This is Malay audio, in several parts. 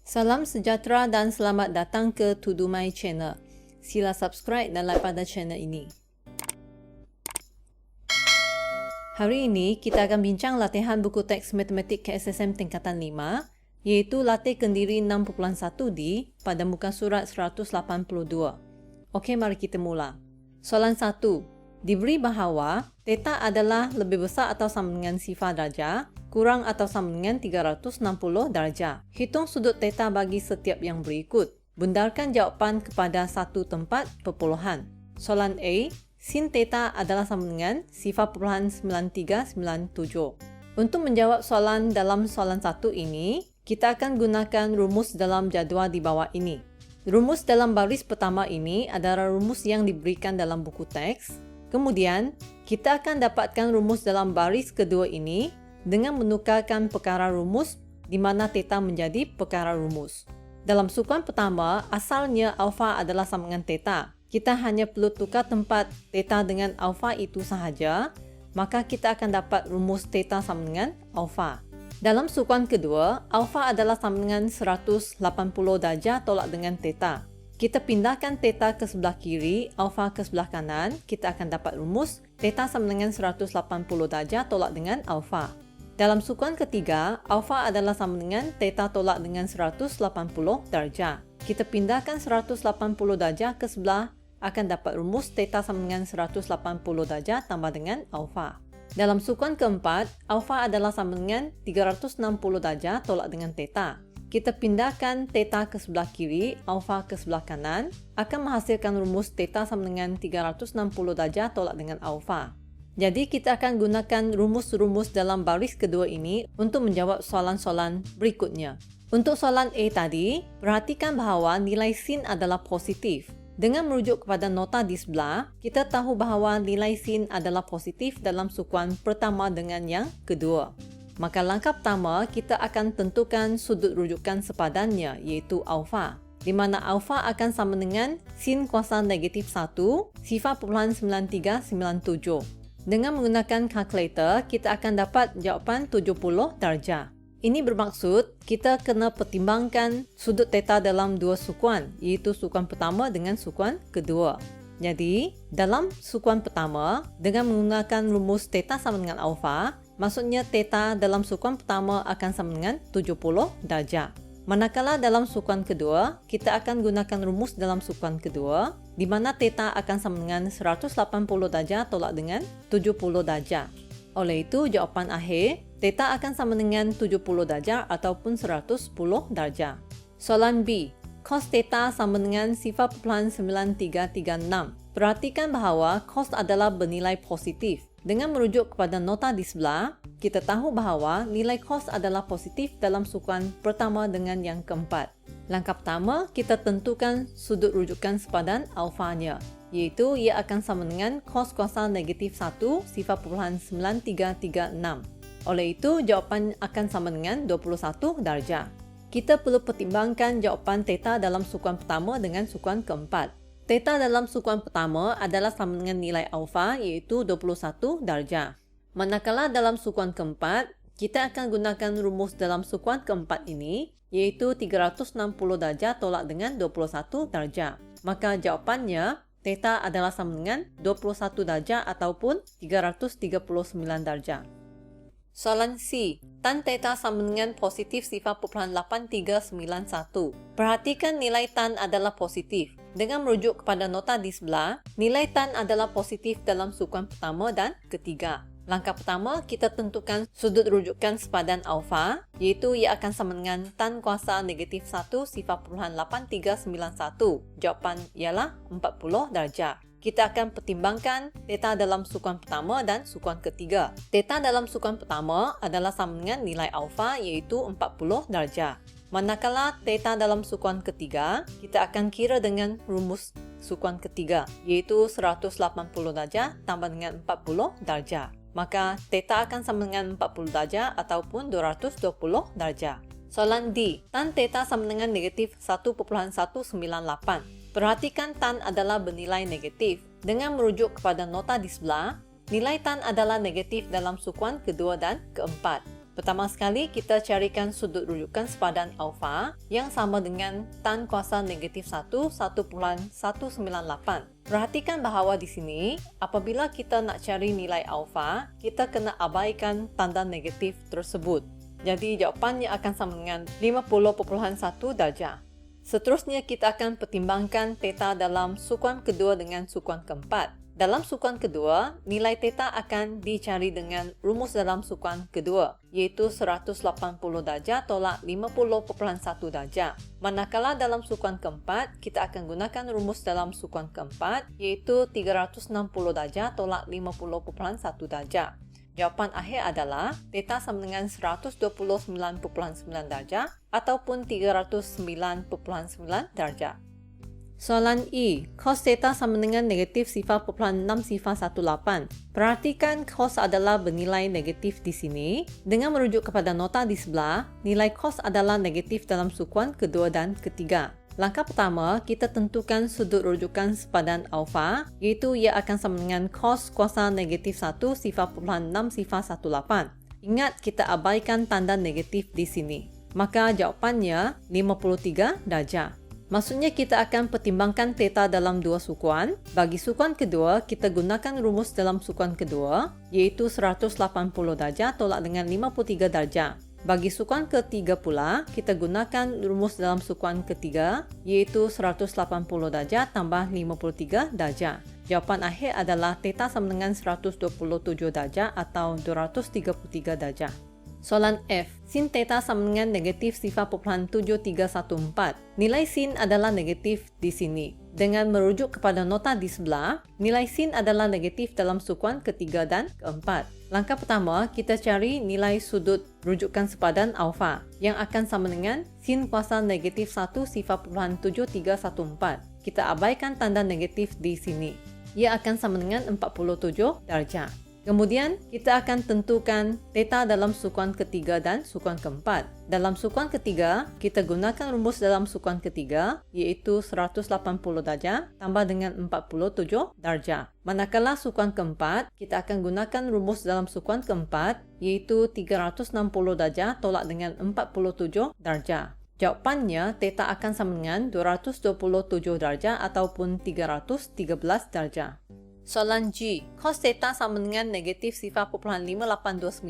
Salam sejahtera dan selamat datang ke To Do My Channel. Sila subscribe dan like pada channel ini. Hari ini kita akan bincang latihan buku teks matematik KSSM tingkatan 5, iaitu latih kendiri 6.1D pada muka surat 182. Okey, mari kita mula. Soalan 1. Diberi bahawa theta adalah lebih besar atau sama dengan 0 darjah, kurang atau sama dengan 360 darjah. Hitung sudut theta bagi setiap yang berikut. Bundarkan jawapan kepada satu tempat perpuluhan. Soalan A. Sin theta adalah sama dengan 0.9397. Untuk menjawab soalan dalam soalan 1 ini, kita akan gunakan rumus dalam jadual di bawah ini. Rumus dalam baris pertama ini adalah rumus yang diberikan dalam buku teks. Kemudian, kita akan dapatkan rumus dalam baris kedua ini dengan menukarkan perkara rumus di mana theta menjadi perkara rumus. Dalam sukan pertama, asalnya alfa adalah sama dengan theta. Kita hanya perlu tukar tempat theta dengan alfa itu sahaja, maka kita akan dapat rumus theta sama dengan alfa. Dalam sukan kedua, alfa adalah sama dengan 180 darjah tolak dengan theta. Kita pindahkan theta ke sebelah kiri, alfa ke sebelah kanan, kita akan dapat rumus theta sama dengan 180 darjah tolak dengan alfa. Dalam sukan ketiga, alfa adalah sama dengan theta tolak dengan 180 darjah. Kita pindahkan 180 darjah ke sebelah, akan dapat rumus theta sama dengan 180 darjah tambah dengan alfa. Dalam sukan keempat, alfa adalah sama dengan 360 darjah tolak dengan theta. Kita pindahkan theta ke sebelah kiri, alfa ke sebelah kanan, akan menghasilkan rumus theta sama dengan 360 darjah tolak dengan alfa. Jadi kita akan gunakan rumus-rumus dalam baris kedua ini untuk menjawab soalan-soalan berikutnya. Untuk soalan A tadi, perhatikan bahawa nilai sin adalah positif. Dengan merujuk kepada nota di sebelah, kita tahu bahawa nilai sin adalah positif dalam sukuan pertama dengan yang kedua. Maka langkah pertama, kita akan tentukan sudut rujukan sepadannya, iaitu alfa, di mana alfa akan sama dengan sin kuasa negatif 1, 0.9397. Dengan menggunakan kalkulator, kita akan dapat jawapan 70 darjah. Ini bermaksud kita kena pertimbangkan sudut theta dalam dua sukuan, iaitu sukuan pertama dengan sukuan kedua. Jadi, dalam sukuan pertama, dengan menggunakan rumus theta sama dengan alfa, maksudnya theta dalam sukuan pertama akan sama dengan 70 darjah. Manakala dalam sukuan kedua, kita akan gunakan rumus dalam sukuan kedua, di mana theta akan sama dengan 180 darjah tolak dengan 70 darjah. Oleh itu, jawapan akhir, theta akan sama dengan 70 darjah ataupun 110 darjah. Soalan B. Cos theta sama dengan 0.9336. Perhatikan bahawa cos adalah bernilai positif. Dengan merujuk kepada nota di sebelah, kita tahu bahawa nilai cos adalah positif dalam sukuan pertama dengan yang keempat. Langkah pertama, kita tentukan sudut rujukan sepadan alfanya, iaitu ia akan sama dengan cos kuasa negatif 1, 0.9336. Oleh itu, jawapan akan sama dengan 21 darjah. Kita perlu pertimbangkan jawapan theta dalam sukuan pertama dengan sukuan keempat. Theta dalam sukuan pertama adalah sama dengan nilai alfa, iaitu 21 darjah. Manakala dalam sukuan keempat, kita akan gunakan rumus dalam sukuan keempat ini, iaitu 360 darjah tolak dengan 21 darjah. Maka jawapannya, theta adalah sama dengan 21 darjah ataupun 339 darjah. Soalan C. Tan theta sama dengan positif 0.8391. Perhatikan nilai tan adalah positif. Dengan merujuk kepada nota di sebelah, nilai tan adalah positif dalam sukuan pertama dan ketiga. Langkah pertama, kita tentukan sudut rujukan sepadan alfa, iaitu ia akan sama dengan tan kuasa negatif 1, 0.8391. Jawapan ialah 40 darjah. Kita akan pertimbangkan theta dalam sukuan pertama dan sukuan ketiga. Theta dalam sukuan pertama adalah sama dengan nilai alfa, iaitu 40 darjah. Manakala theta dalam sukuan ketiga, kita akan kira dengan rumus sukuan ketiga, iaitu 180 darjah tambah dengan 40 darjah. Maka theta akan sama dengan 40 darjah ataupun 220 darjah. Soalan D. Tan theta sama dengan negatif 1.198. Perhatikan tan adalah bernilai negatif. Dengan merujuk kepada nota di sebelah, nilai tan adalah negatif dalam sukuan kedua dan keempat. Pertama sekali, kita carikan sudut rujukan sepadan alfa yang sama dengan tan kuasa negatif 1,198. Perhatikan bahawa di sini, apabila kita nak cari nilai alfa, kita kena abaikan tanda negatif tersebut. Jadi, jawapannya akan sama dengan 50.1 darjah. Seterusnya, kita akan pertimbangkan theta dalam sukuan kedua dengan sukuan keempat. Dalam sukuan kedua, nilai theta akan dicari dengan rumus dalam sukuan kedua, iaitu 180 darjah tolak 50.1 darjah. Manakala dalam sukuan keempat, kita akan gunakan rumus dalam sukuan keempat, iaitu 360 darjah tolak 50.1 darjah. Jawapan akhir adalah theta sama dengan 129.9 darjah ataupun 309.9 darjah. Soalan E. Cos theta sama dengan negatif 0.618. Perhatikan cos adalah bernilai negatif di sini. Dengan merujuk kepada nota di sebelah, nilai cos adalah negatif dalam sukuan kedua dan ketiga. Langkah pertama, kita tentukan sudut rujukan sepadan alfa, iaitu ia akan sama dengan cos kuasa negatif 1,618. Ingat, kita abaikan tanda negatif di sini. Maka jawapannya 53 darjah. Maksudnya kita akan pertimbangkan theta dalam dua sukuan. Bagi sukuan kedua, kita gunakan rumus dalam sukuan kedua, iaitu 180 darjah tolak dengan 53 darjah. Bagi sukuan ketiga pula, kita gunakan rumus dalam sukuan ketiga, iaitu 180 darjah tambah 53 darjah. Jawapan akhir adalah theta sama dengan 127 darjah atau 233 darjah. Soalan F. Sin theta sama dengan negatif 0.7314. Nilai sin adalah negatif di sini. Dengan merujuk kepada nota di sebelah, nilai sin adalah negatif dalam sukuan ketiga dan keempat. Langkah pertama, kita cari nilai sudut rujukan sepadan alfa yang akan sama dengan sin kuasa negatif 1,7314. Kita abaikan tanda negatif di sini. Ia akan sama dengan 47 darjah. Kemudian, kita akan tentukan theta dalam sukuan ketiga dan sukuan keempat. Dalam sukuan ketiga, kita gunakan rumus dalam sukuan ketiga, iaitu 180 darjah tambah dengan 47 darjah. Manakala sukuan keempat, kita akan gunakan rumus dalam sukuan keempat, iaitu 360 darjah tolak dengan 47 darjah. Jawapannya, theta akan sama dengan 227 darjah ataupun 313 darjah. Soalan G. Cos theta sama dengan negatif 0.5829.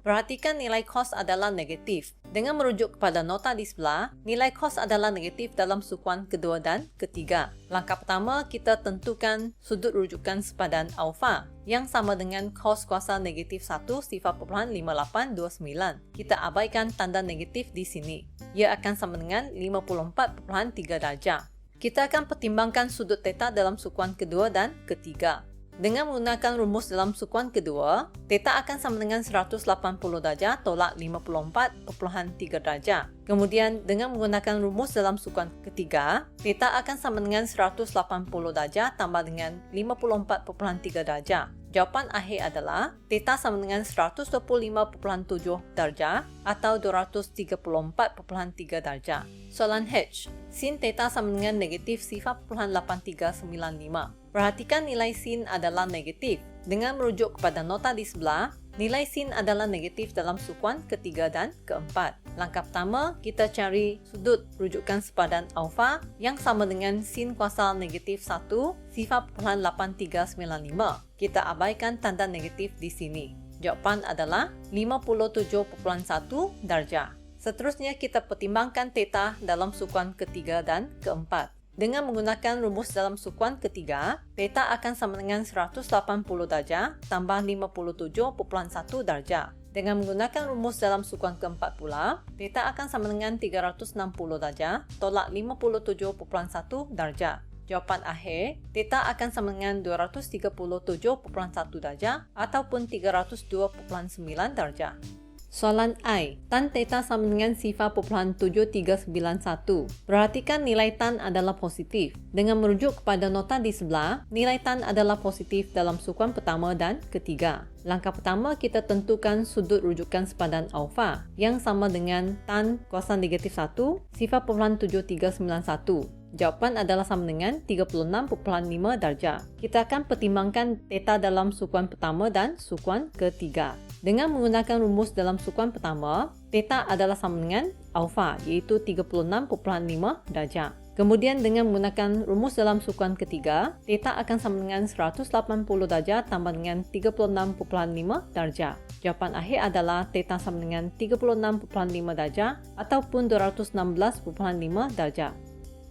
Perhatikan nilai cos adalah negatif. Dengan merujuk kepada nota di sebelah, nilai cos adalah negatif dalam sukuan kedua dan ketiga. Langkah pertama, kita tentukan sudut rujukan sepadan alfa yang sama dengan cos kuasa negatif 1,5829. Kita abaikan tanda negatif di sini. Ia akan sama dengan 54.3 darjah. Kita akan pertimbangkan sudut theta dalam sukuan kedua dan ketiga. Dengan menggunakan rumus dalam sukuan kedua, theta akan sama dengan 180 darjah tolak 54.3 darjah. Kemudian, dengan menggunakan rumus dalam sukuan ketiga, theta akan sama dengan 180 darjah tambah dengan 54.3 darjah. Jawapan akhir adalah theta sama dengan 125.7 darjah atau 234.3 darjah. Soalan H. Sin theta sama dengan negatif 0.8395. Perhatikan nilai sin adalah negatif. Dengan merujuk kepada nota di sebelah, nilai sin adalah negatif dalam sukuan ketiga dan keempat. Langkah pertama, kita cari sudut rujukan sepadan alfa yang sama dengan sin kuasa negatif 1,8395. Kita abaikan tanda negatif di sini. Jawapan adalah 57.1 darjah. Seterusnya, kita pertimbangkan theta dalam sukuan ketiga dan keempat. Dengan menggunakan rumus dalam sukuan ketiga, theta akan sama dengan 180 darjah tambah 57.1 darjah. Dengan menggunakan rumus dalam sukuan keempat pula, theta akan sama dengan 360 darjah tolak 57.1 darjah. Jawapan akhir, theta akan sama dengan 237.1 darjah ataupun 302.9 darjah. Soalan I. Tan theta sama dengan 0.7391. Perhatikan nilai tan adalah positif. Dengan merujuk kepada nota di sebelah, nilai tan adalah positif dalam sukuan pertama dan ketiga. Langkah pertama, kita tentukan sudut rujukan sepadan alfa yang sama dengan tan kuasa negatif 1, 0.7391. Jawapan adalah sama dengan 36.5 darjah. Kita akan pertimbangkan theta dalam sukuan pertama dan sukuan ketiga. Dengan menggunakan rumus dalam sukuan pertama, theta adalah sama dengan alfa, iaitu 36.5 darjah. Kemudian dengan menggunakan rumus dalam sukuan ketiga, theta akan sama dengan 180 darjah tambah dengan 36.5 darjah. Jawapan akhir adalah theta sama dengan 36.5 darjah ataupun 216.5 darjah.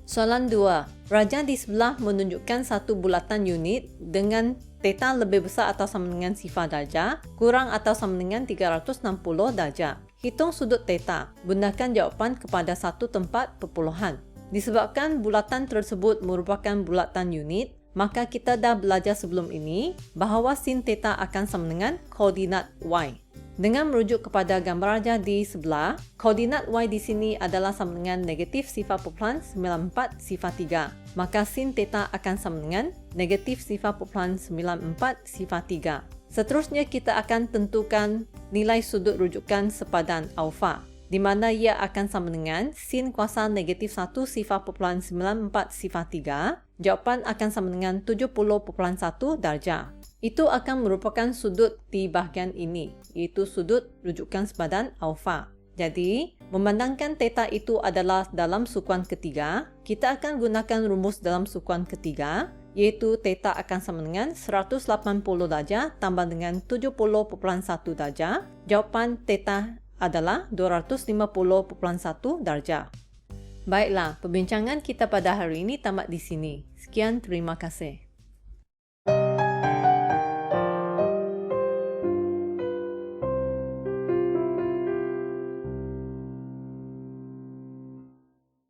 Soalan 2. Rajah di sebelah menunjukkan satu bulatan unit dengan theta lebih besar atau sama dengan sifar darjah, kurang atau sama dengan 360 darjah. Hitung sudut theta. Gunakan jawapan kepada satu tempat perpuluhan. Disebabkan bulatan tersebut merupakan bulatan unit, maka kita dah belajar sebelum ini bahawa sin theta akan sama dengan koordinat y. Dengan merujuk kepada gambar rajah di sebelah, koordinat y di sini adalah sama dengan negatif sifar perpuluhan 94 sifar 3. Maka sin theta akan sama dengan negatif sifar perpuluhan 94 sifar 3. Seterusnya kita akan tentukan nilai sudut rujukan sepadan alfa, di mana ia akan sama dengan sin kuasa negatif 1 sifar perpuluhan 94 sifar 3. Jawapan akan sama dengan 70.1 darjah. Itu akan merupakan sudut di bahagian ini, iaitu sudut rujukan sepadan alfa. Jadi, memandangkan theta itu adalah dalam sukuan ketiga, kita akan gunakan rumus dalam sukuan ketiga, iaitu theta akan sama dengan 180 darjah tambah dengan 70.1 darjah. Jawapan theta adalah 250.1 darjah. Baiklah, perbincangan kita pada hari ini tamat di sini. Sekian, terima kasih.